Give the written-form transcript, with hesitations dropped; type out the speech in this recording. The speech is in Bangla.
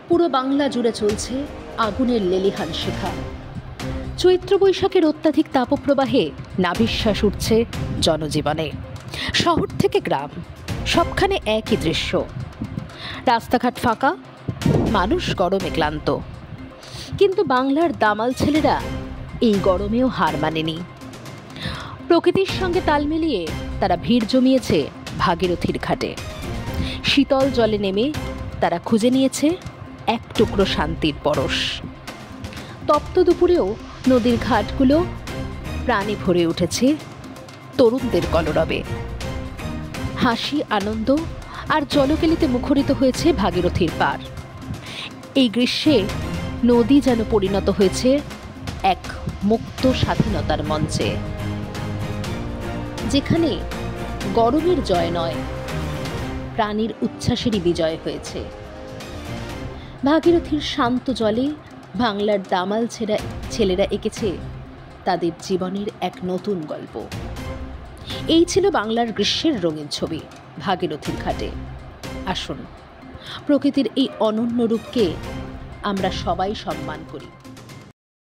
পুরো বাংলা জুড়ে চলছে আগুনের লেলিহান শিখা। চৈত্র বৈশাখের অত্যাধিক তাপপ্রবাহে নাভিশ্বাস উঠছে জনজীবনে। শহর থেকে গ্রাম, সবখানে একই দৃশ্য। রাস্তাঘাট ফাঁকা, মানুষ গরমে ক্লান্ত। কিন্তু বাংলার দামাল ছেলেরা এই গরমেও হার মানেনি। প্রকৃতির সঙ্গে তাল মিলিয়ে তারা ভিড় জমিয়েছে ভাগীরথীর ঘাটে। শীতল জলে নেমে তারা খুঁজে নিয়েছে এক টুকরো শান্তির পরশ। তপ্ত দুপুরেও নদীর ঘাটগুলো প্রাণে ভরে উঠেছে তরুণদের কলরবে। হাসি, আনন্দ আর জলকেলিতে মুখরিত হয়েছে ভাগীরথীর পার। এই গ্রীষ্মে নদী যেন পরিণত হয়েছে এক মুক্ত স্বাধীনতার মঞ্চে, যেখানে গরমের জয় নয়, প্রাণীর উচ্ছ্বাসেরই বিজয় হয়েছে। ভাগীরথীর শান্ত জলে বাংলার দামাল ছেলেরা এঁকেছে তাদের জীবনের এক নতুন গল্প। এই ছিল বাংলার গ্রীষ্মের রঙিন ছবি ভাগীরথীর ঘাটে। আসুন, প্রকৃতির এই অনন্য রূপকে আমরা সবাই সম্মান করি।